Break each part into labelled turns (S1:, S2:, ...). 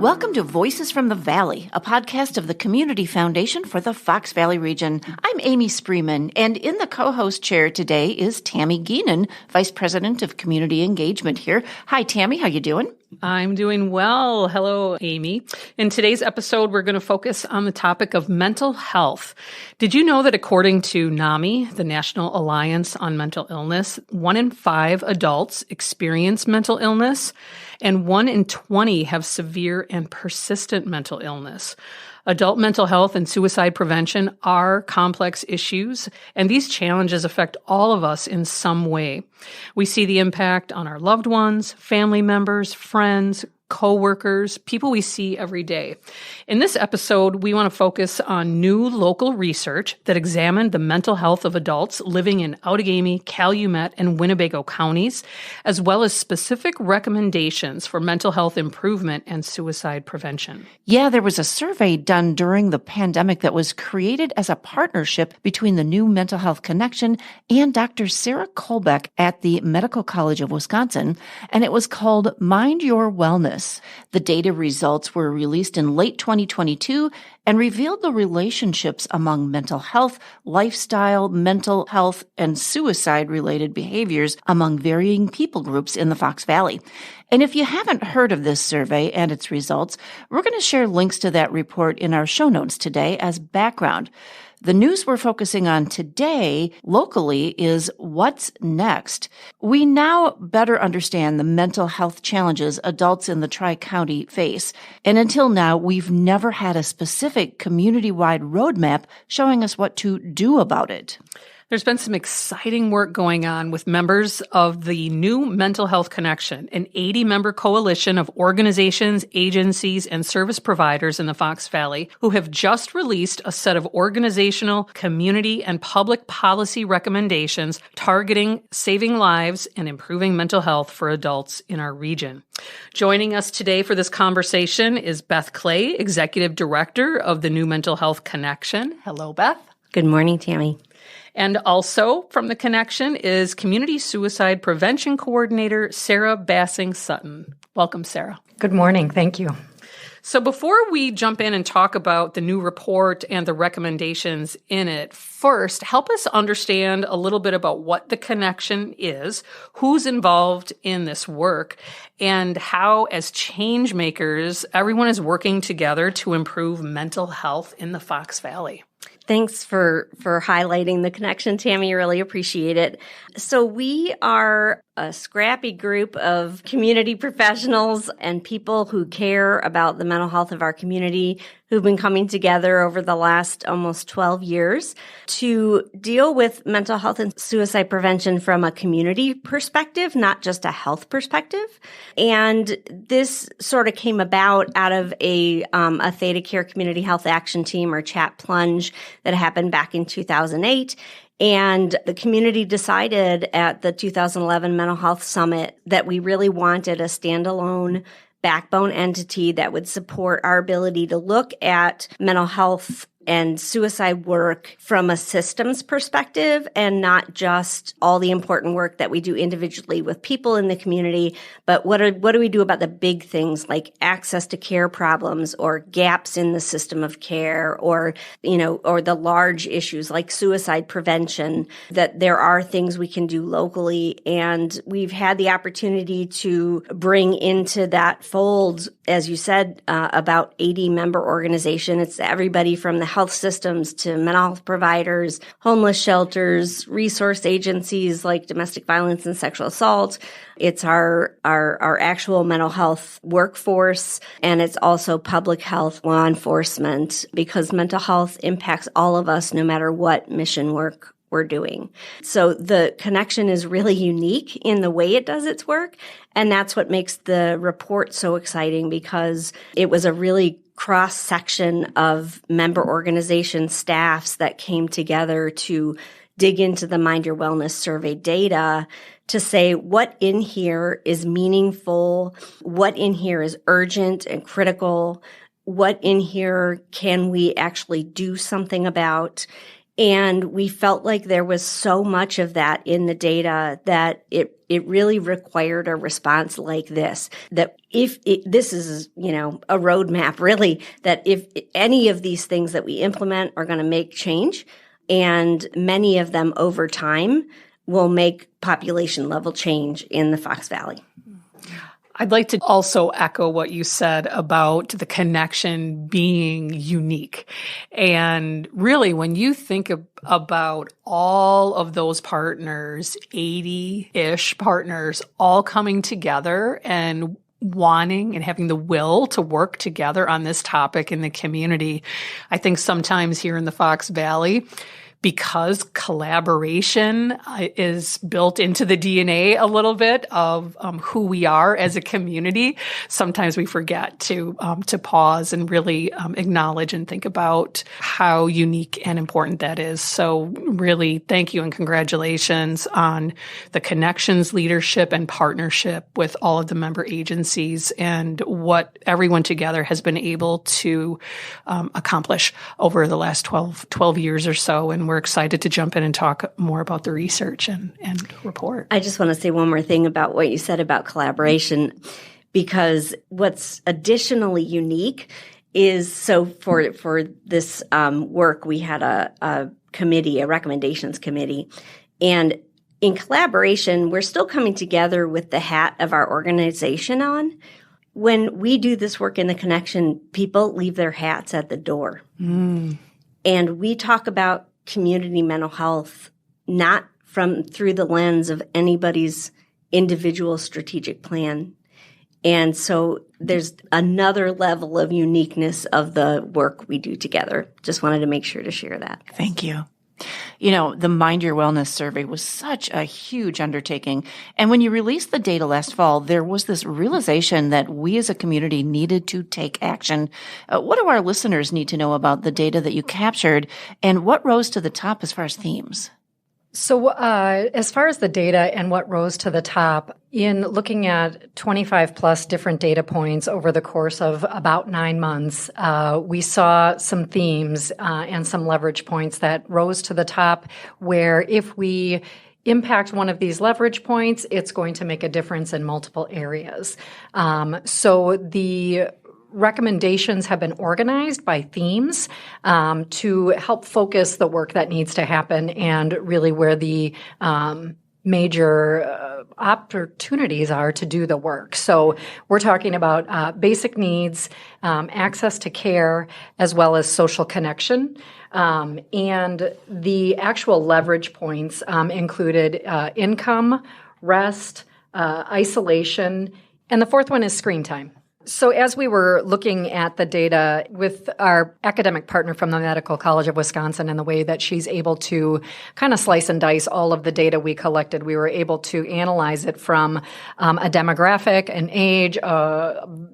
S1: Welcome to Voices from the Valley, a podcast of the Community Foundation for the Fox Valley region. I'm Amy Spreeman, and in the co-host chair today is Tammy Geenan, Vice President of Community Engagement here. Hi, Tammy. How you doing?
S2: I'm doing well. Hello, Amy. In today's episode, we're going to focus on the topic of mental health. Did you know that according to NAMI, the National Alliance on Mental Illness, 1 in 5 adults experience mental illness, and 1 in 20 have severe and persistent mental illness? Adult mental health and suicide prevention are complex issues, and these challenges affect all of us in some way. We see the impact on our loved ones, family members, friends, co-workers, people we see every day. In this episode, we want to focus on new local research that examined the mental health of adults living in Outagamie, Calumet, and Winnebago counties, as well as specific recommendations for mental health improvement and suicide prevention.
S1: Yeah, there was a survey done during the pandemic that was created as a partnership between the New Mental Health Connection and Dr. Sarah Kolbeck at the Medical College of Wisconsin, and it was called Mind Your Wellness. The data results were released in late 2022 and revealed the relationships among mental health, lifestyle, mental health, and suicide-related behaviors among varying people groups in the Fox Valley. And if you haven't heard of this survey and its results, we're going to share links to that report in our show notes today as background. The news we're focusing on today locally is what's next. We now better understand the mental health challenges adults in the Tri-County face. And until now, we've never had a specific community-wide roadmap showing us what to do about it.
S2: There's been some exciting work going on with members of the New Mental Health Connection, an 80-member coalition of organizations, agencies, and service providers in the Fox Valley who have just released a set of organizational, community, and public policy recommendations targeting saving lives and improving mental health for adults in our region. Joining us today for this conversation is Beth Clay, Executive Director of the New Mental Health Connection. Hello, Beth.
S3: Good morning, Tammy.
S2: And also from the Connection is Community Suicide Prevention Coordinator Sarah Bassing-Sutton. Welcome, Sarah.
S3: Good morning. Thank you.
S2: So before we jump in and talk about the new report and the recommendations in it, first, help us understand a little bit about what the Connection is, who's involved in this work, and how, as change makers, everyone is working together to improve mental health in the Fox Valley.
S3: Thanks for highlighting the Connection, Tammy. Really appreciate it. So we are a scrappy group of community professionals and people who care about the mental health of our community who've been coming together over the last almost 12 years to deal with mental health and suicide prevention from a community perspective, not just a health perspective. And this sort of came about out of a Theta Care Community Health Action Team, or CHAT Plunge, that happened back in 2008. And the community decided at the 2011 Mental Health Summit that we really wanted a standalone backbone entity that would support our ability to look at mental health and suicide work from a systems perspective, and not just all the important work that we do individually with people in the community, but what do we do about the big things like access to care problems or gaps in the system of care, or the large issues like suicide prevention, that there are things we can do locally. And we've had the opportunity to bring into that fold, as you said, about 80 member organization. It's everybody from the health systems to mental health providers, homeless shelters, resource agencies like domestic violence and sexual assault. It's our actual mental health workforce, and it's also public health, law enforcement, because mental health impacts all of us no matter what mission work we're doing. So the Connection is really unique in the way it does its work. And that's what makes the report so exciting, because it was a really cross-section of member organization staffs that came together to dig into the Mind Your Wellness survey data to say what in here is meaningful, what in here is urgent and critical, what in here can we actually do something about. And we felt like there was so much of that in the data that it really required a response like this, that this is, a roadmap really, that if any of these things that we implement are going to make change, and many of them over time will make population level change in the Fox Valley.
S2: I'd like to also echo what you said about the connection being unique. And really, when you think about all of those partners, 80-ish partners, all coming together and wanting and having the will to work together on this topic in the community, I think sometimes here in the Fox Valley, because collaboration is built into the DNA a little bit of who we are as a community, sometimes we forget to pause and really acknowledge and think about how unique and important that is. So really, thank you and congratulations on the connections, leadership, and partnership with all of the member agencies and what everyone together has been able to accomplish over the last 12 years or so. And we're excited to jump in and talk more about the research and report.
S3: I just want to say one more thing about what you said about collaboration, because what's additionally unique is, so for this work, we had a committee, a recommendations committee, and in collaboration, we're still coming together with the hat of our organization on. When we do this work in the connection, people leave their hats at the door. And we talk about community mental health not through the lens of anybody's individual strategic plan. And so there's another level of uniqueness of the work we do together. Just wanted to make sure to share that.
S1: Thank you. The Mind Your Wellness survey was such a huge undertaking. And when you released the data last fall, there was this realization that we as a community needed to take action. What do our listeners need to know about the data that you captured, and what rose to the top as far as themes?
S4: So as far as the data and what rose to the top, in looking at 25 plus different data points over the course of about 9 months, we saw some themes and some leverage points that rose to the top, where if we impact one of these leverage points, it's going to make a difference in multiple areas. So the recommendations have been organized by themes to help focus the work that needs to happen and really where the major opportunities are to do the work. So we're talking about basic needs, access to care, as well as social connection. And the actual leverage points included income, rest, isolation, and the fourth one is screen time. So as we were looking at the data with our academic partner from the Medical College of Wisconsin and the way that she's able to kind of slice and dice all of the data we collected, we were able to analyze it from a demographic, an age,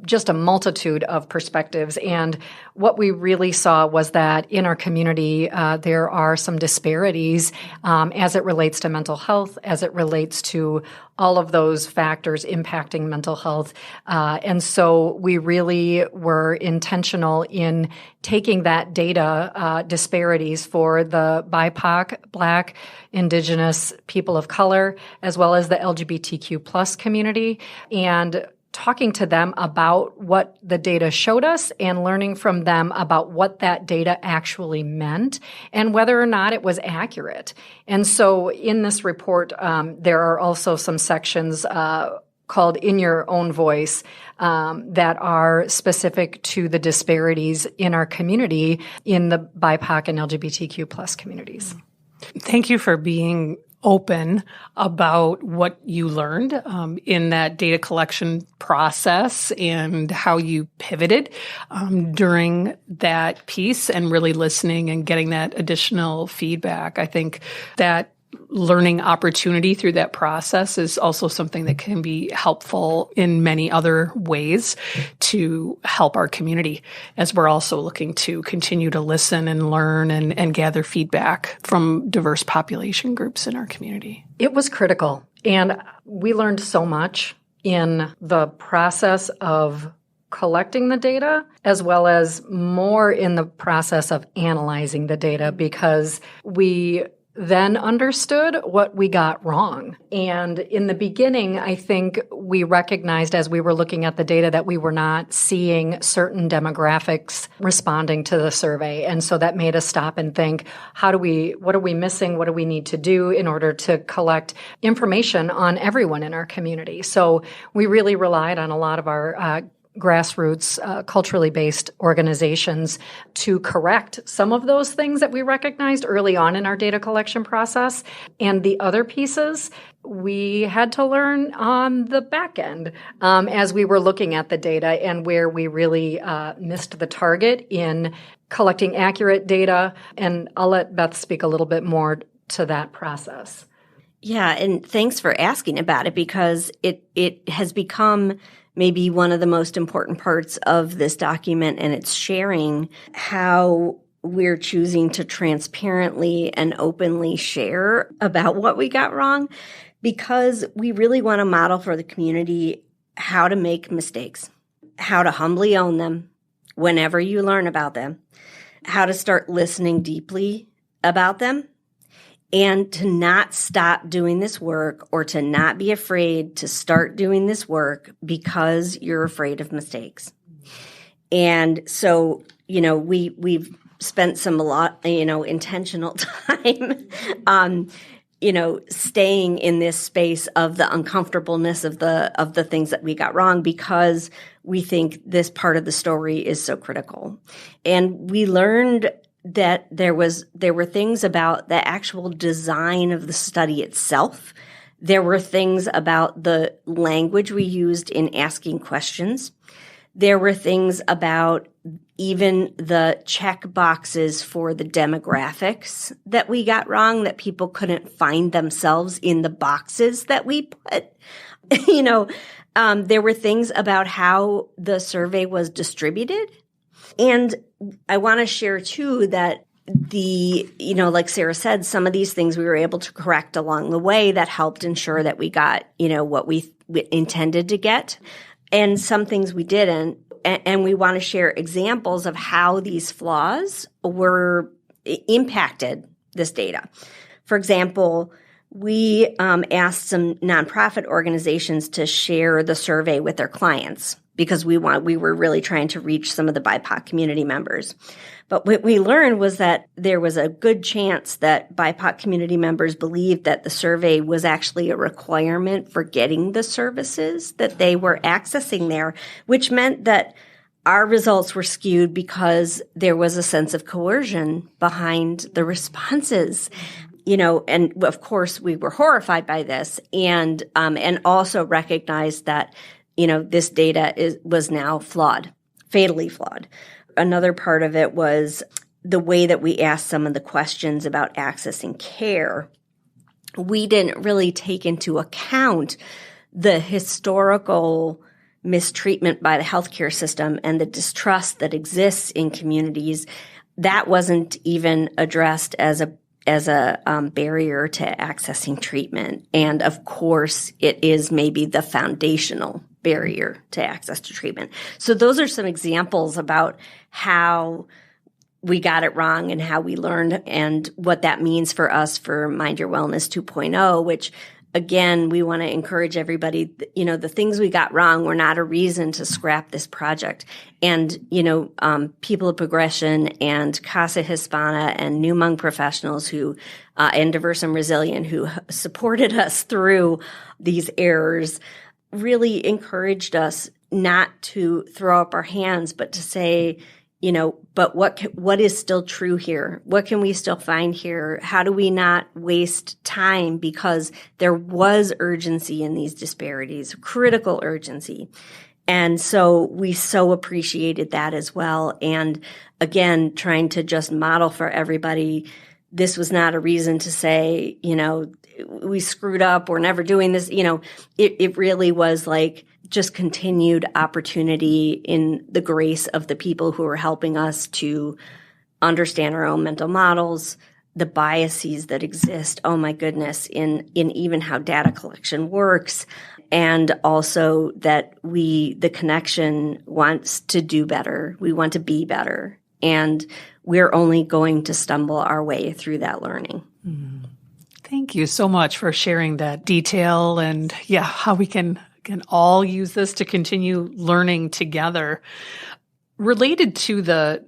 S4: just a multitude of perspectives. And what we really saw was that in our community, there are some disparities as it relates to mental health, as it relates to all of those factors impacting mental health. And so we really were intentional in taking that data disparities for the BIPOC, Black, Indigenous, people of color, as well as the LGBTQ plus community, and talking to them about what the data showed us and learning from them about what that data actually meant and whether or not it was accurate. And so in this report, there are also some sections called In Your Own Voice that are specific to the disparities in our community in the BIPOC and LGBTQ plus communities.
S2: Thank you for being open about what you learned in that data collection process and how you pivoted during that piece and really listening and getting that additional feedback. I think that learning opportunity through that process is also something that can be helpful in many other ways to help our community, as we're also looking to continue to listen and learn and gather feedback from diverse population groups in our community.
S4: It was critical, and we learned so much in the process of collecting the data as well as more in the process of analyzing the data, because we then understood what we got wrong. And in the beginning, I think we recognized as we were looking at the data that we were not seeing certain demographics responding to the survey. And so that made us stop and think, what are we missing? What do we need to do in order to collect information on everyone in our community? So we really relied on a lot of our grassroots, culturally based organizations to correct some of those things that we recognized early on in our data collection process. And the other pieces we had to learn on the back end as we were looking at the data, and where we really missed the target in collecting accurate data. And I'll let Beth speak a little bit more to that process.
S3: Yeah, and thanks for asking about it, because it has become maybe one of the most important parts of this document, and it's sharing how we're choosing to transparently and openly share about what we got wrong, because we really want to model for the community how to make mistakes, how to humbly own them whenever you learn about them, how to start listening deeply about them, and to not stop doing this work, or to not be afraid to start doing this work because you're afraid of mistakes. And so, we've spent a lot, intentional time staying in this space of the uncomfortableness of the things that we got wrong, because we think this part of the story is so critical. And we learned that there were things about the actual design of the study itself. There were things about the language we used in asking questions. There were things about even the check boxes for the demographics that we got wrong, that people couldn't find themselves in the boxes that we put. There were things about how the survey was distributed. And I want to share too that like Sarah said, some of these things we were able to correct along the way that helped ensure that we got, what we intended to get. And some things we didn't. And we want to share examples of how these flaws impacted this data. For example, we asked some nonprofit organizations to share the survey with their clients, because we were really trying to reach some of the BIPOC community members. But what we learned was that there was a good chance that BIPOC community members believed that the survey was actually a requirement for getting the services that they were accessing there, which meant that our results were skewed because there was a sense of coercion behind the responses. And of course we were horrified by this, and also recognized that this data was now flawed, fatally flawed. Another part of it was the way that we asked some of the questions about accessing care. We didn't really take into account the historical mistreatment by the healthcare system and the distrust that exists in communities. That wasn't even addressed as a barrier to accessing treatment. And of course, it is maybe the foundational barrier to access to treatment. So those are some examples about how we got it wrong and how we learned, and what that means for us for Mind Your Wellness 2.0, which again, we want to encourage everybody, the things we got wrong were not a reason to scrap this project. And, People of Progression and Casa Hispana and New Hmong professionals and Diverse and Resilient, who supported us through these errors, really encouraged us not to throw up our hands, but to say, but what is still true here? What can we still find here? How do we not waste time? Because there was urgency in these disparities, critical urgency. And so we so appreciated that as well. And again, trying to just model for everybody, this was not a reason to say, we screwed up, we're never doing this. It really was like just continued opportunity in the grace of the people who are helping us to understand our own mental models, the biases that exist, oh my goodness, in even how data collection works, and also that the connection wants to do better. We want to be better. And we're only going to stumble our way through that learning.
S2: Thank you so much for sharing that detail and how we can all use this to continue learning together. Related to the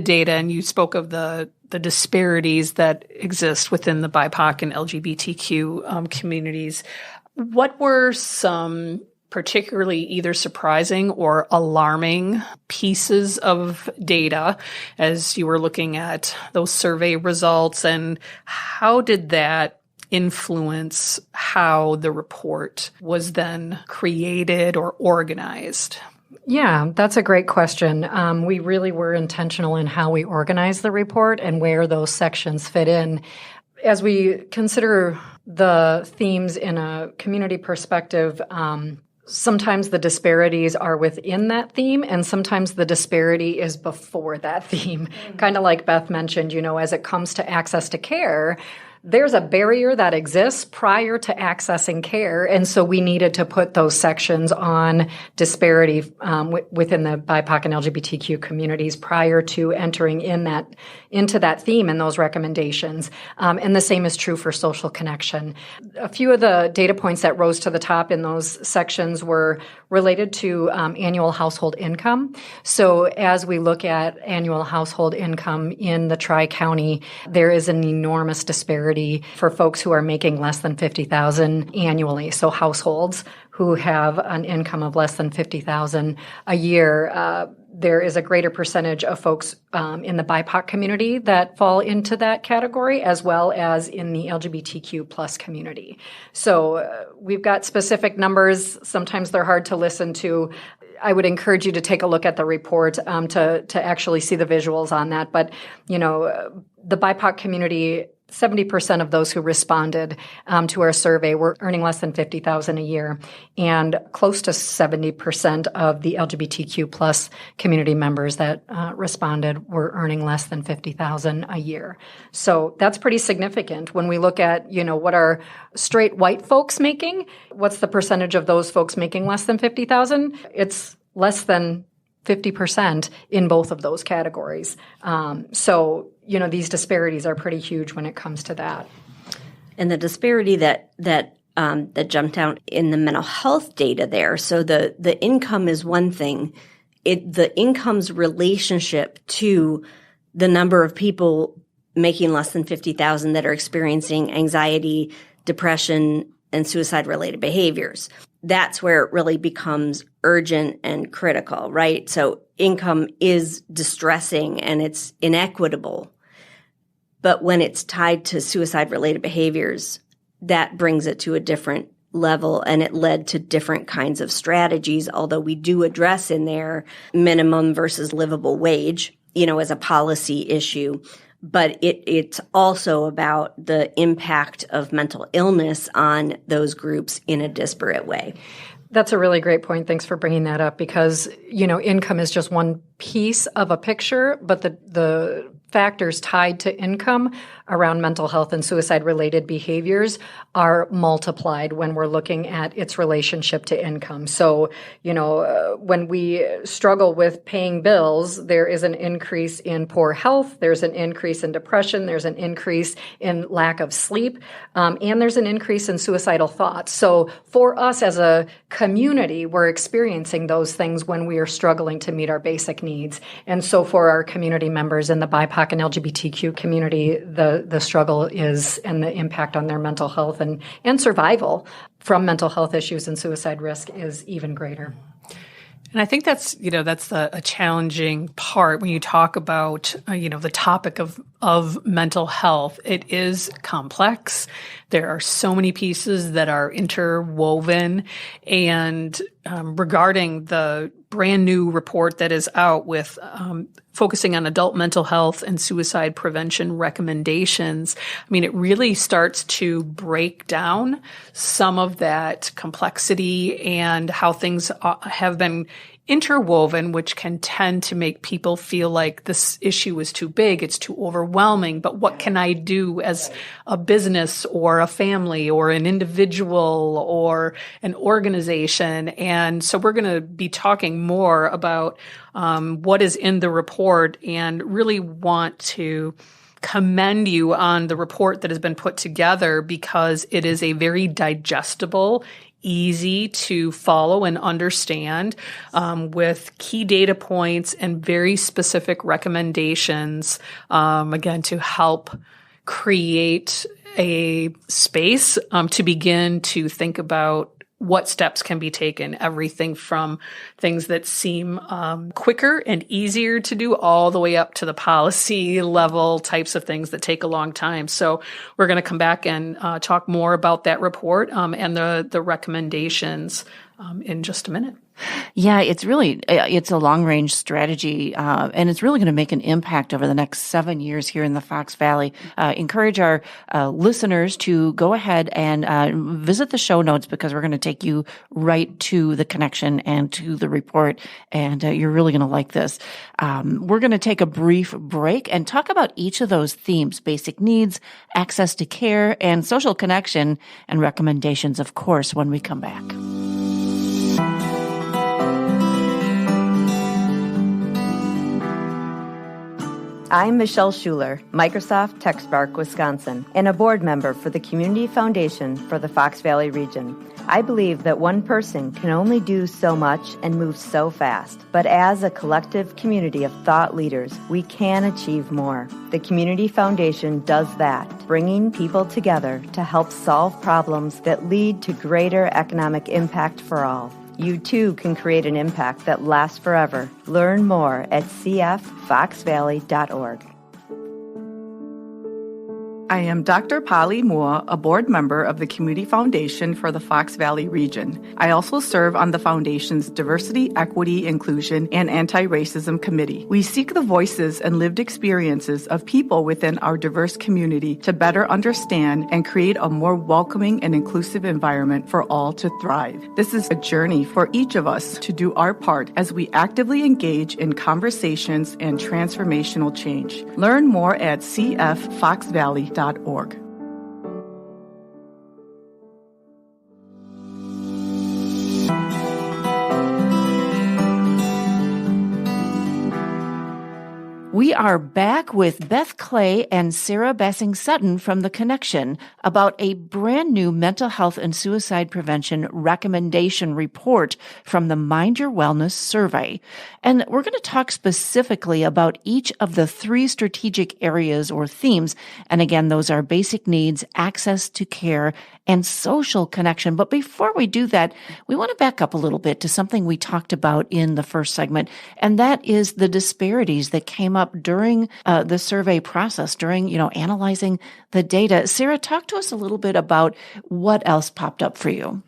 S2: data, and you spoke of the disparities that exist within the BIPOC and LGBTQ communities. What were some particularly either surprising or alarming pieces of data as you were looking at those survey results, and how did that influence how the report was then created or organized?
S4: Yeah, that's a great question. We really were intentional in how we organized the report and where those sections fit in. As we consider the themes in a community perspective, sometimes the disparities are within that theme, and sometimes the disparity is before that theme. Kind of like Beth mentioned, as it comes to access to care, there's a barrier that exists prior to accessing care, and so we needed to put those sections on disparity within the BIPOC and LGBTQ communities prior to entering into that theme and those recommendations. And the same is true for social connection. A few of the data points that rose to the top in those sections were related to annual household income. So as we look at annual household income in the Tri-County, there is an enormous disparity for folks who are making less than $50,000 annually. So households who have an income of less than $50,000 a year, there is a greater percentage of folks in the BIPOC community that fall into that category, as well as in the LGBTQ plus community. So we've got specific numbers. Sometimes they're hard to listen to. I would encourage you to take a look at the report to actually see the visuals on that. But, the BIPOC community, 70% of those who responded to our survey were earning less than $50,000 a year, and close to 70% of the LGBTQ plus community members that responded were earning less than $50,000 a year. So that's pretty significant. When we look at, what are straight white folks making, what's the percentage of those folks making less than $50,000? It's less than 50% in both of those categories. So, these disparities are pretty huge when it comes to that.
S3: And the disparity that jumped out in the mental health data there. So the income is one thing. The income's relationship to the number of people making less than $50,000 that are experiencing anxiety, depression, and suicide-related behaviors. That's where it really becomes urgent and critical, right? So income is distressing and it's inequitable. But when it's tied to suicide-related behaviors, that brings it to a different level, and it led to different kinds of strategies, although we do address in there minimum versus livable wage, as a policy issue. But it's also about the impact of mental illness on those groups in a disparate way.
S4: That's a really great point. Thanks for bringing that up, because, income is just one piece of a picture, but the factors tied to income around mental health and suicide-related behaviors are multiplied when we're looking at its relationship to income. So, when we struggle with paying bills, there is an increase in poor health, there's an increase in depression, there's an increase in lack of sleep, and there's an increase in suicidal thoughts. So for us as a community, we're experiencing those things when we are struggling to meet our basic needs. And so for our community members in the BIPOC and LGBTQ community, the struggle is, and the impact on their mental health and survival from mental health issues and suicide risk is even greater.
S2: And I think that's a challenging part when you talk about, the topic of mental health. It is complex. There are so many pieces that are interwoven. And regarding the brand new report that is out with focusing on adult mental health and suicide prevention recommendations, it really starts to break down some of that complexity and how things have been interwoven, which can tend to make people feel like this issue is too big, it's too overwhelming. But what can I do as a business or a family or an individual or an organization? And so we're going to be talking more about what is in the report, and really want to commend you on the report that has been put together, because it is a very digestible, easy to follow and understand, with key data points and very specific recommendations, again, to help create a space to begin to think about what steps can be taken, everything from things that seem quicker and easier to do all the way up to the policy level types of things that take a long time. So we're going to come back and talk more about that report and the recommendations in just a minute.
S1: Yeah, it's a long-range strategy, and it's really going to make an impact over the next 7 years here in the Fox Valley. Encourage our listeners to go ahead and visit the show notes, because we're going to take you right to the connection and to the report, and you're really going to like this. We're going to take a brief break and talk about each of those themes: basic needs, access to care, and social connection, and recommendations, of course, when we come back.
S5: I'm Michelle Schuler, Microsoft TechSpark, Wisconsin, and a board member for the Community Foundation for the Fox Valley region. I believe that one person can only do so much and move so fast, but as a collective community of thought leaders, we can achieve more. The Community Foundation does that, bringing people together to help solve problems that lead to greater economic impact for all. You too can create an impact that lasts forever. Learn more at cffoxvalley.org.
S6: I am Dr. Polly Moore, a board member of the Community Foundation for the Fox Valley region. I also serve on the Foundation's Diversity, Equity, Inclusion, and Anti-Racism Committee. We seek the voices and lived experiences of people within our diverse community to better understand and create a more welcoming and inclusive environment for all to thrive. This is a journey for each of us to do our part as we actively engage in conversations and transformational change. Learn more at cffoxvalley.org.
S1: We are back with Beth Clay and Sarah Bassing-Sutton from The Connection about a brand new mental health and suicide prevention recommendation report from the Mind Your Wellness survey. And we're going to talk specifically about each of the 3 strategic areas or themes. And again, those are basic needs, access to care, and social connection. But before we do that, we want to back up a little bit to something we talked about in the first segment, and that is the disparities that came up during the survey process, during, analyzing the data. Sarah, talk to us a little bit about what else popped up for you.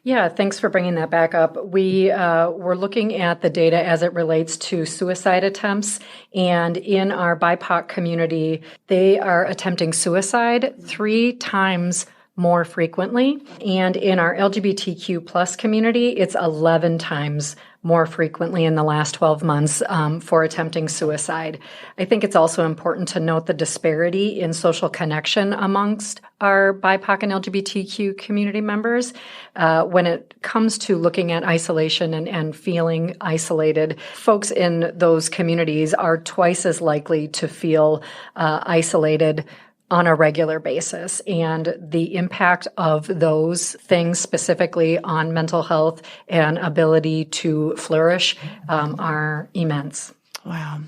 S4: Yeah, thanks for bringing that back up. We were looking at the data as it relates to suicide attempts, and in our BIPOC community, they are attempting suicide 3 times more frequently, and in our LGBTQ plus community, it's 11 times more frequently in the last 12 months for attempting suicide. I think it's also important to note the disparity in social connection amongst our BIPOC and LGBTQ community members. When it comes to looking at isolation and feeling isolated, folks in those communities are twice as likely to feel isolated on a regular basis. And the impact of those things specifically on mental health and ability to flourish are immense.
S1: Wow.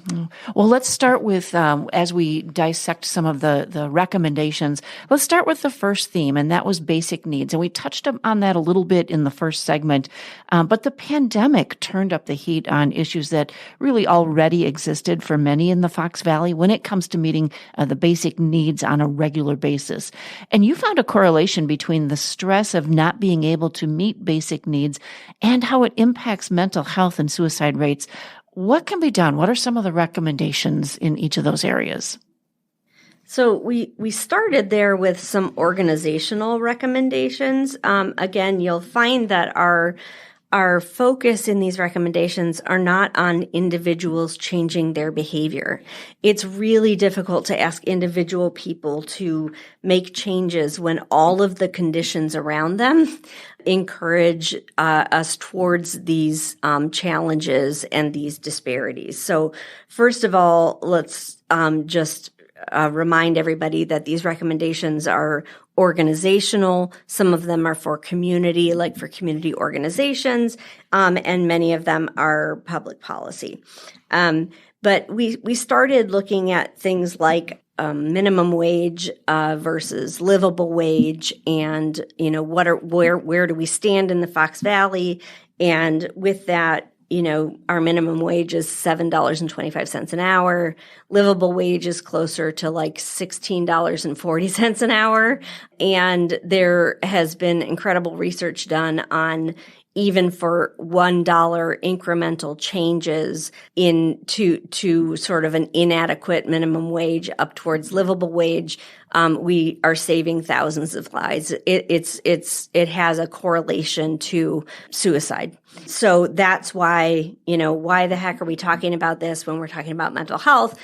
S1: Well, let's start with, as we dissect some of the recommendations, let's start with the first theme, and that was basic needs. And we touched on that a little bit in the first segment, but the pandemic turned up the heat on issues that really already existed for many in the Fox Valley when it comes to meeting the basic needs on a regular basis. And you found a correlation between the stress of not being able to meet basic needs and how it impacts mental health and suicide rates. What can be done? What are some of the recommendations in each of those areas?
S3: So we started there with some organizational recommendations. Again, you'll find that our our focus in these recommendations are not on individuals changing their behavior. It's really difficult to ask individual people to make changes when all of the conditions around them encourage us towards these challenges and these disparities. So first of all, let's just remind everybody that these recommendations are organizational. Some of them are for community, like for community organizations, and many of them are public policy. But we started looking at things like minimum wage versus livable wage, and where do we stand in the Fox Valley? And with that, our minimum wage is $7.25 an hour. Livable wage is closer to like $16.40 an hour. And there has been incredible research done on even for $1 incremental changes to sort of an inadequate minimum wage up towards livable wage, we are saving thousands of lives. It has a correlation to suicide. So that's why, why the heck are we talking about this when we're talking about mental health?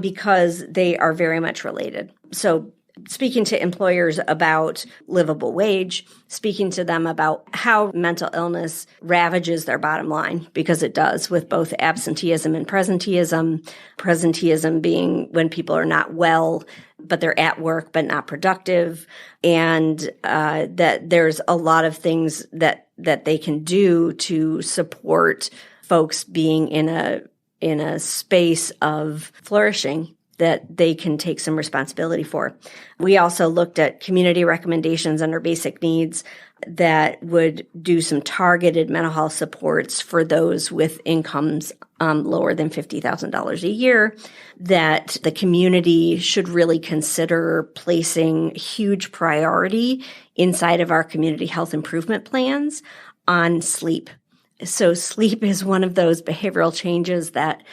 S3: Because they are very much related. So speaking to employers about livable wage, speaking to them about how mental illness ravages their bottom line, because it does, with both absenteeism and presenteeism. Presenteeism being when people are not well, but they're at work but not productive, and that there's a lot of things that they can do to support folks being in a space of flourishing that they can take some responsibility for. We also looked at community recommendations under basic needs that would do some targeted mental health supports for those with incomes lower than $50,000 a year, that the community should really consider placing huge priority inside of our community health improvement plans on sleep. So sleep is one of those behavioral changes that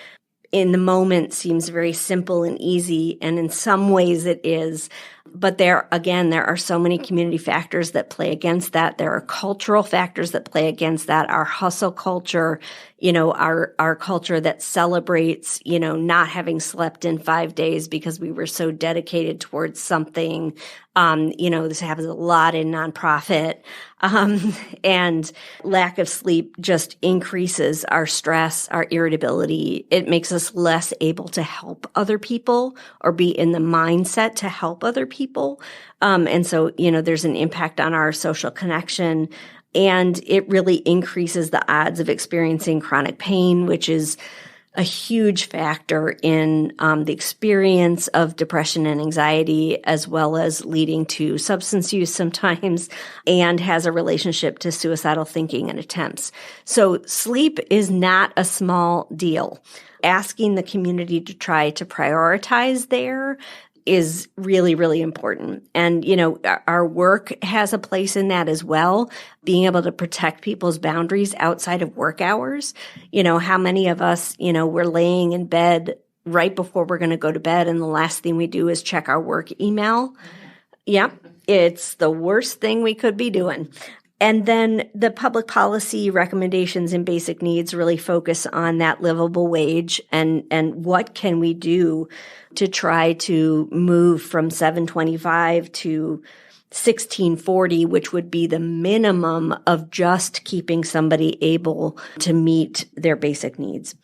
S3: in the moment seems very simple and easy, and in some ways it is. But there are so many community factors that play against that. There are cultural factors that play against that. Our hustle culture, our culture that celebrates, not having slept in 5 days because we were so dedicated towards something. This happens a lot in nonprofit. And lack of sleep just increases our stress, our irritability. It makes us less able to help other people or be in the mindset to help other people. And so, there's an impact on our social connection, and it really increases the odds of experiencing chronic pain, which is a huge factor in the experience of depression and anxiety, as well as leading to substance use sometimes, and has a relationship to suicidal thinking and attempts. So sleep is not a small deal. Asking the community to try to prioritize there is really, really important. And, our work has a place in that as well, being able to protect people's boundaries outside of work hours. How many of us, we're laying in bed right before we're going to go to bed, and the last thing we do is check our work email. Yep. It's the worst thing we could be doing. And then the public policy recommendations in basic needs really focus on that livable wage and what can we do to try to move from $7.25 to $16.40, which would be the minimum of just keeping somebody able to meet their basic needs.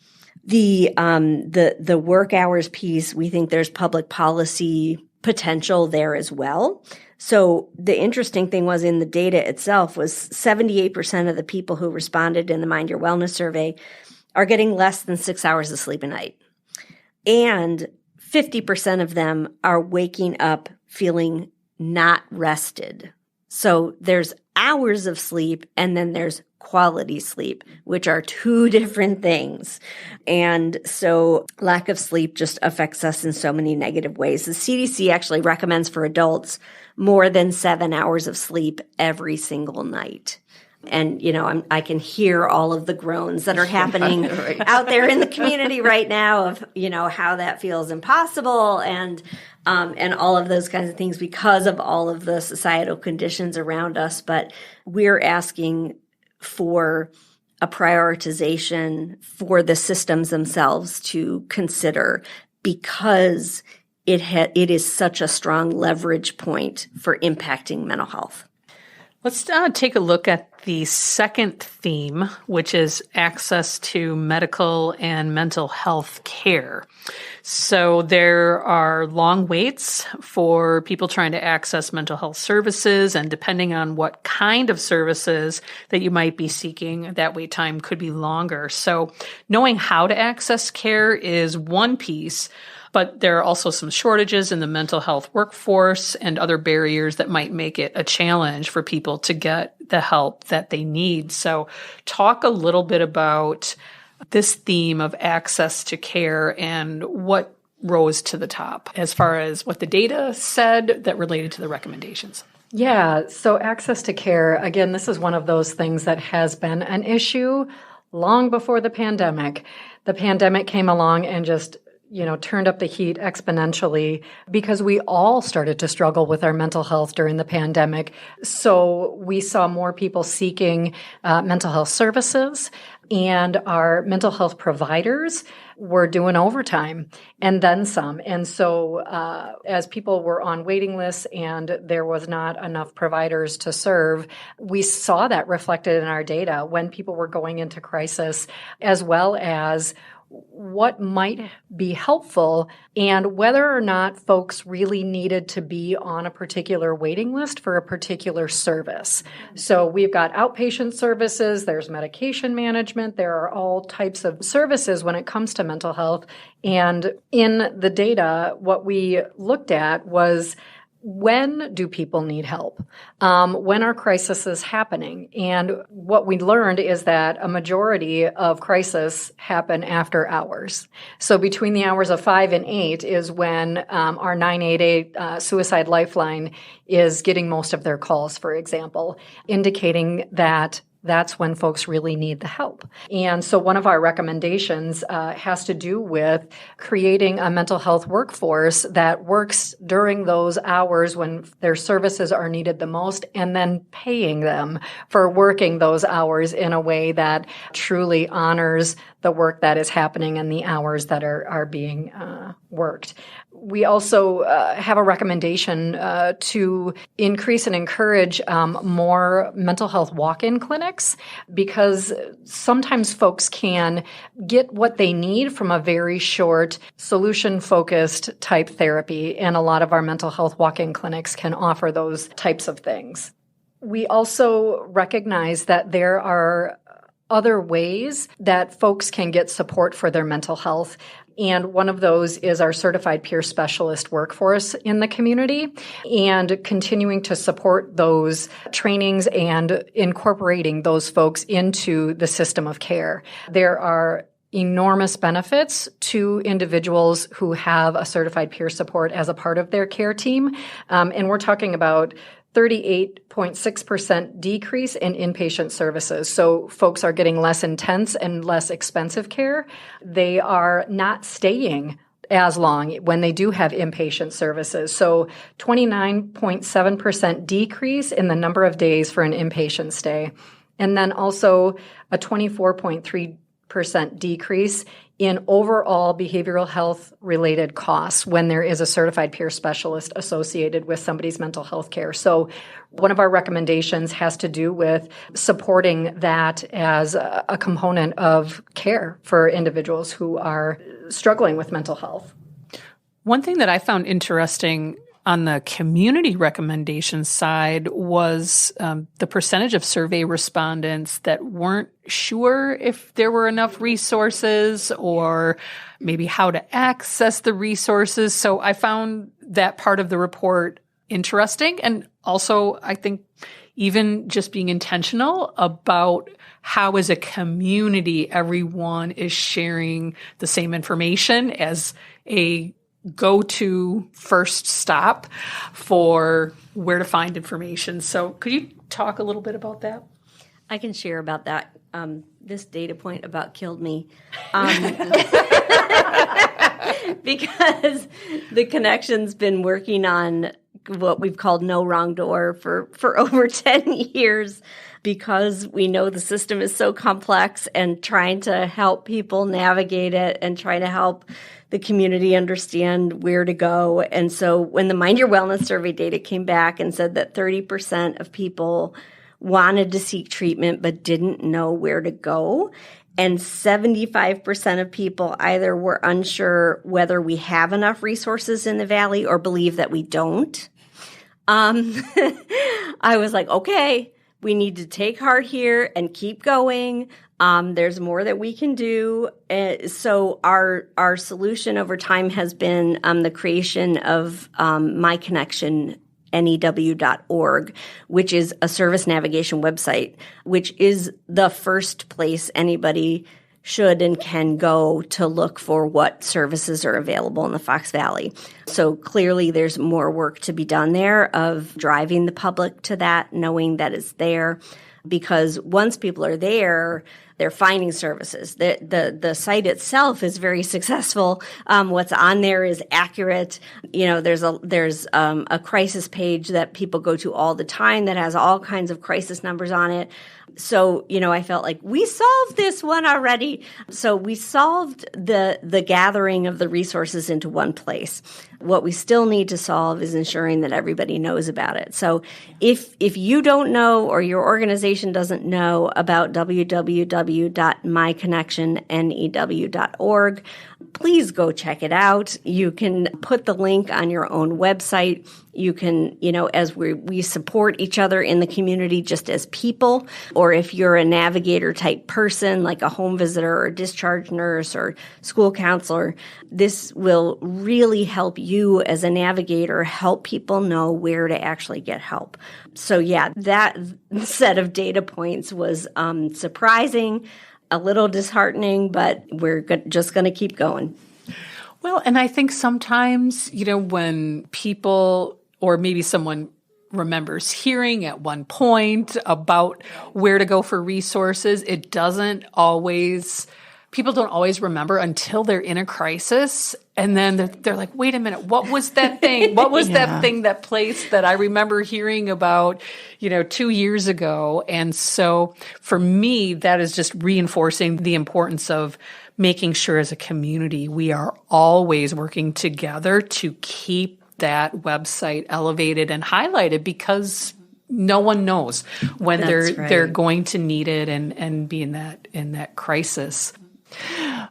S3: The work hours piece, we think there's public policy potential there as well. So the interesting thing was in the data itself was 78% of the people who responded in the Mind Your Wellness survey are getting less than 6 hours of sleep a night. And 50% of them are waking up feeling not rested. So there's hours of sleep and then there's quality sleep, which are two different things. And so lack of sleep just affects us in so many negative ways. The CDC actually recommends for adults more than 7 hours of sleep every single night. And, I can hear all of the groans that are happening out there in the community right now of, how that feels impossible and all of those kinds of things because of all of the societal conditions around us. But we're asking for a prioritization for the systems themselves to consider because it is such a strong leverage point for impacting mental health.
S2: Let's take a look at the second theme, which is access to medical and mental health care. So there are long waits for people trying to access mental health services, and depending on what kind of services that you might be seeking, that wait time could be longer. So knowing how to access care is one piece, but there are also some shortages in the mental health workforce and other barriers that might make it a challenge for people to get the help that they need. So talk a little bit about this theme of access to care and what rose to the top as far as what the data said that related to the recommendations.
S4: Yeah, so access to care, again, this is one of those things that has been an issue long before the pandemic. The pandemic came along and just turned up the heat exponentially because we all started to struggle with our mental health during the pandemic. So we saw more people seeking mental health services, and our mental health providers were doing overtime and then some. And so as people were on waiting lists and there was not enough providers to serve, we saw that reflected in our data when people were going into crisis, as well as what might be helpful and whether or not folks really needed to be on a particular waiting list for a particular service. So we've got outpatient services, there's medication management, there are all types of services when it comes to mental health. And in the data, what we looked at was, when do people need help? When are crises happening? And what we learned is that a majority of crises happen after hours. So between the hours of 5 and 8 is when our 988 suicide lifeline is getting most of their calls, for example, indicating that that's when folks really need the help. And so one of our recommendations has to do with creating a mental health workforce that works during those hours when their services are needed the most, and then paying them for working those hours in a way that truly honors the work that is happening and the hours that are being worked. We also have a recommendation to increase and encourage more mental health walk-in clinics, because sometimes folks can get what they need from a very short, solution-focused type therapy, and a lot of our mental health walk-in clinics can offer those types of things. We also recognize that there are other ways that folks can get support for their mental health. And one of those is our certified peer specialist workforce in the community, and continuing to support those trainings and incorporating those folks into the system of care. There are enormous benefits to individuals who have a certified peer support as a part of their care team. And we're talking about 38.6% decrease in inpatient services. So folks are getting less intense and less expensive care. They are not staying as long when they do have inpatient services. So 29.7% decrease in the number of days for an inpatient stay. And then also a 24.3% decrease in overall behavioral health related costs when there is a certified peer specialist associated with somebody's mental health care. So one of our recommendations has to do with supporting that as a component of care for individuals who are struggling with mental health.
S2: One thing that I found interesting on the community recommendation side was the percentage of survey respondents that weren't sure if there were enough resources or maybe how to access the resources. So I found that part of the report interesting. And also, I think even just being intentional about how as a community everyone is sharing the same information as a go-to first stop for where to find information. So could you talk a little bit about that?
S3: I can share about that. This data point about killed me. Because the Connection's been working on what we've called no wrong door for over 10 years because we know the system is so complex, and trying to help people navigate it and trying to help the community understand where to go. And so when the Mind Your Wellness survey data came back and said that 30% of people wanted to seek treatment but didn't know where to go, and 75% of people either were unsure whether we have enough resources in the Valley or believe that we don't, I was like, okay, we need to take heart here and keep going. There's more that we can do. So our solution over time has been the creation of My Connection, new.org, which is a service navigation website, which is the first place anybody should and can go to look for what services are available in the Fox Valley. So clearly there's more work to be done there of driving the public to that, knowing that it's there, because once people are there, they're finding services. The site itself is very successful. What's on there is accurate. There's a crisis page that people go to all the time that has all kinds of crisis numbers on it. So, I felt like we solved this one already. So we solved the gathering of the resources into one place. What we still need to solve is ensuring that everybody knows about it. So if you don't know or your organization doesn't know about www.myconnectionnew.org, please go check it out. You can put the link on your own website. You can, as we support each other in the community just as people, or if you're a navigator type person, like a home visitor or a discharge nurse or school counselor, this will really help you as a navigator help people know where to actually get help. So yeah, that set of data points was surprising, a little disheartening, but we're just going to keep going.
S2: Well, and I think sometimes, when people or maybe someone remembers hearing at one point about where to go for resources, people don't always remember until they're in a crisis. And then they're like, wait a minute, what was that thing? What was that place that I remember hearing about, 2 years ago? And so for me, that is just reinforcing the importance of making sure as a community, we are always working together to keep that website elevated and highlighted, because no one knows when they're going to need it and be in that crisis.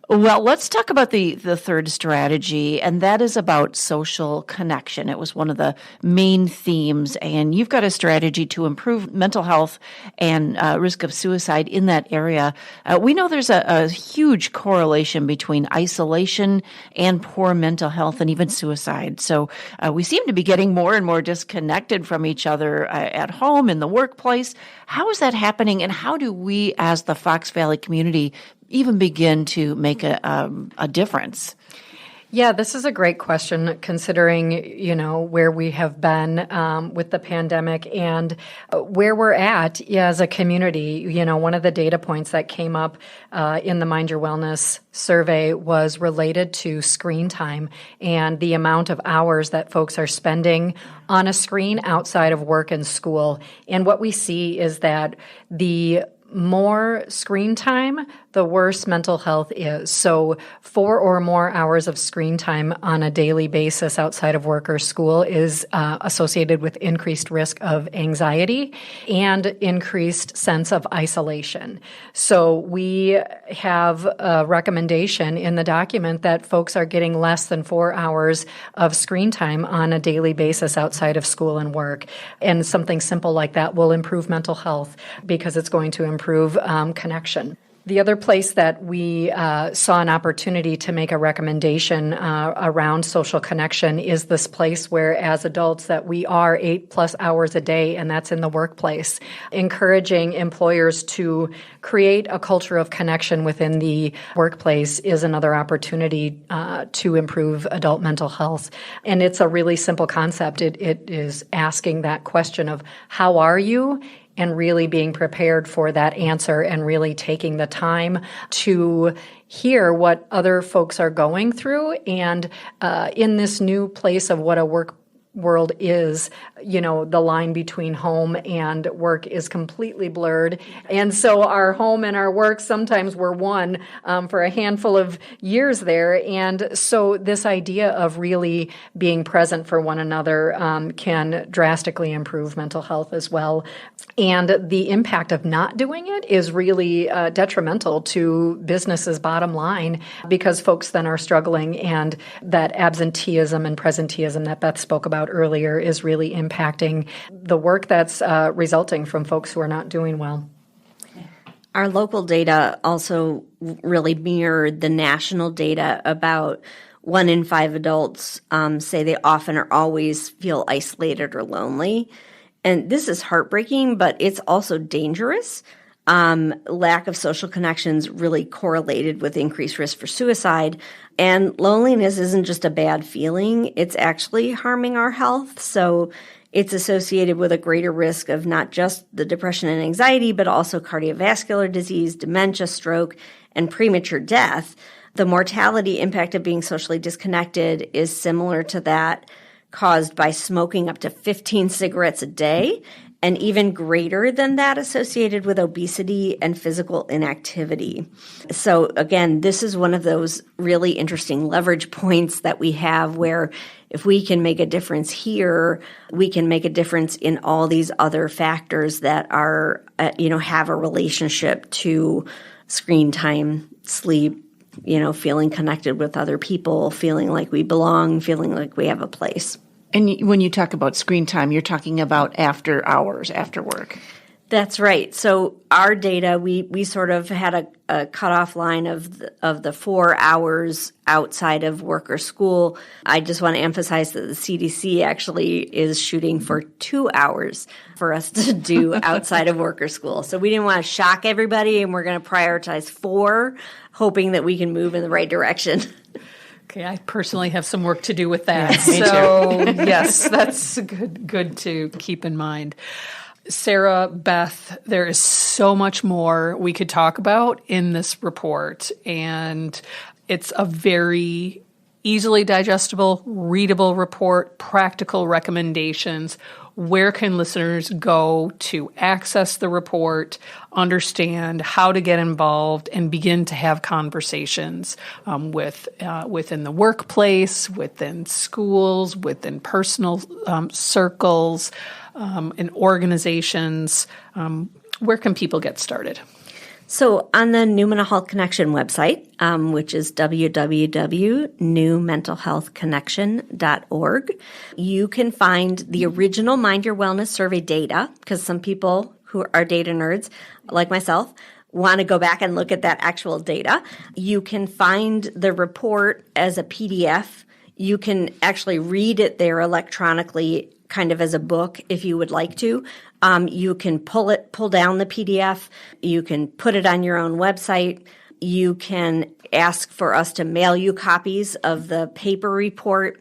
S1: Well, let's talk about the third strategy, and that is about social connection. It was one of the main themes, and you've got a strategy to improve mental health and risk of suicide in that area. We know there's a huge correlation between isolation and poor mental health and even suicide. So we seem to be getting more and more disconnected from each other at home, in the workplace. How is that happening, and how do we as the Fox Valley community even begin to make a difference?
S4: Yeah, this is a great question, considering, where we have been with the pandemic and where we're at as a community. One of the data points that came up in the Mind Your Wellness survey was related to screen time and the amount of hours that folks are spending on a screen outside of work and school. And what we see is that the more screen time, the worse mental health is. So 4 or more hours of screen time on a daily basis outside of work or school is associated with increased risk of anxiety and increased sense of isolation. So we have a recommendation in the document that folks are getting less than 4 hours of screen time on a daily basis outside of school and work. And something simple like that will improve mental health because it's going to improve connection. The other place that we saw an opportunity to make a recommendation around social connection is this place where, as adults, that we are 8+ hours a day, and that's in the workplace. Encouraging employers to create a culture of connection within the workplace is another opportunity to improve adult mental health. And it's a really simple concept. It is asking that question of, how are you? And really being prepared for that answer and really taking the time to hear what other folks are going through. And in this new place of what a world is, the line between home and work is completely blurred. And so our home and our work sometimes were one for a handful of years there. And so this idea of really being present for one another can drastically improve mental health as well. And the impact of not doing it is really detrimental to businesses' bottom line, because folks then are struggling, and that absenteeism and presenteeism that Beth spoke about earlier is really impacting the work that's resulting from folks who are not doing well.
S3: Our local data also really mirrored the national data about 1 in 5 adults say they often or always feel isolated or lonely. And this is heartbreaking, but it's also dangerous. Lack of social connections really correlated with increased risk for suicide. And loneliness isn't just a bad feeling, it's actually harming our health. So it's associated with a greater risk of not just the depression and anxiety, but also cardiovascular disease, dementia, stroke, and premature death. The mortality impact of being socially disconnected is similar to that caused by smoking up to 15 cigarettes a day, and even greater than that associated with obesity and physical inactivity. So again, this is one of those really interesting leverage points that we have, where if we can make a difference here, we can make a difference in all these other factors that are, have a relationship to screen time, sleep, feeling connected with other people, feeling like we belong, feeling like we have a place.
S1: And when you talk about screen time, you're talking about after hours, after work.
S3: That's right. So our data, we sort of had a cutoff line of the 4 hours outside of work or school. I just want to emphasize that the CDC actually is shooting for 2 hours for us to do outside of work or school. So we didn't want to shock everybody, and we're going to prioritize 4, hoping that we can move in the right direction.
S2: Okay, I personally have some work to do with that.
S1: Yes, me
S2: too. Yes, that's good to keep in mind. Sarah, Beth, there is so much more we could talk about in this report, and it's a very easily digestible, readable report, practical recommendations. Where can listeners go to access the report, understand how to get involved, and begin to have conversations within the workplace, within schools, within personal circles, in organizations? Where can people get started?
S3: So on the New Mental Health Connection website, which is www.newmentalhealthconnection.org, you can find the original Mind Your Wellness survey data, because some people who are data nerds, like myself, want to go back and look at that actual data. You can find the report as a PDF. You can actually read it there electronically, kind of as a book if you would like to. You can pull down the PDF. You can put it on your own website. You can ask for us to mail you copies of the paper report.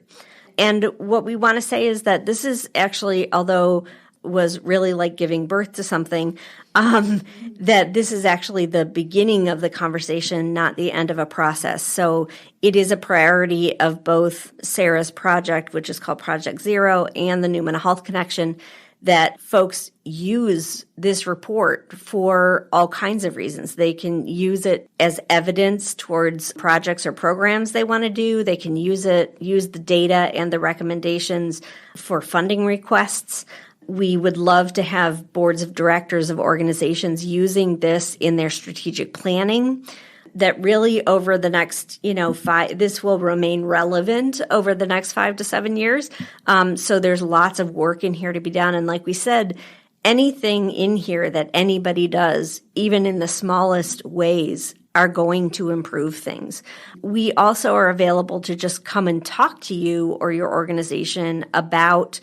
S3: And what we want to say is that this is actually, although was really like giving birth to something, that this is actually the beginning of the conversation, not the end of a process. So it is a priority of both Sarah's project, which is called Project Zero, and the New Mental Health Connection, that folks use this report for all kinds of reasons. They can use it as evidence towards projects or programs they want to do. They can use the data and the recommendations for funding requests. We would love to have boards of directors of organizations using this in their strategic planning. That really over the next, this will remain relevant over the next 5 to 7 years. So there's lots of work in here to be done. And like we said, anything in here that anybody does, even in the smallest ways, are going to improve things. We also are available to just come and talk to you or your organization about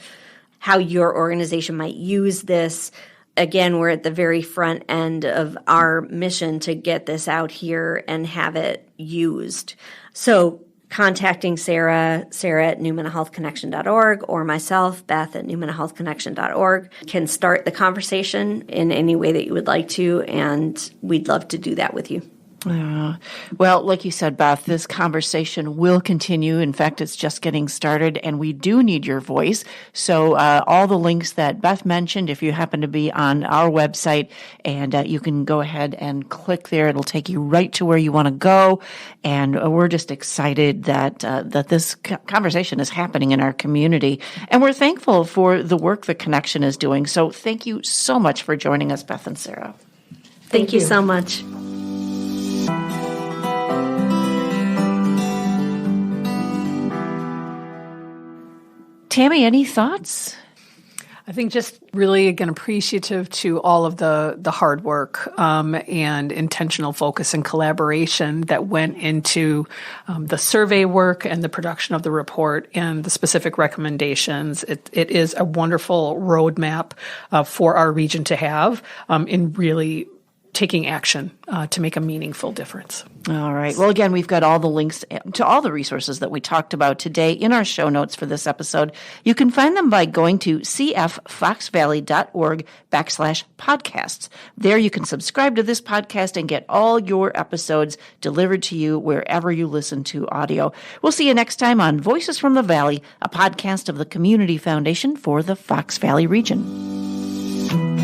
S3: how your organization might use this. Again, we're at the very front end of our mission to get this out here and have it used. So contacting Sarah at newmentalhealthconnection.org, or myself, Beth at newmentalhealthconnection.org, can start the conversation in any way that you would like to, and we'd love to do that with you.
S1: Well, like you said, Beth, this conversation will continue. In fact, it's just getting started, and we do need your voice. So all the links that Beth mentioned, if you happen to be on our website, and you can go ahead and click there. It'll take you right to where you want to go. And we're just excited that this conversation is happening in our community. And we're thankful for the work the Connection is doing. So thank you so much for joining us, Beth and Sarah.
S3: Thank you so much.
S1: Tammy, any thoughts?
S2: I think just really, again, appreciative to all of the hard work and intentional focus and collaboration that went into the survey work and the production of the report and the specific recommendations. It is a wonderful roadmap for our region to have in really taking action to make a meaningful difference.
S1: All right. Well, again, we've got all the links to all the resources that we talked about today in our show notes for this episode. You can find them by going to cffoxvalley.org/podcasts. There you can subscribe to this podcast and get all your episodes delivered to you wherever you listen to audio. We'll see you next time on Voices from the Valley, a podcast of the Community Foundation for the Fox Valley region.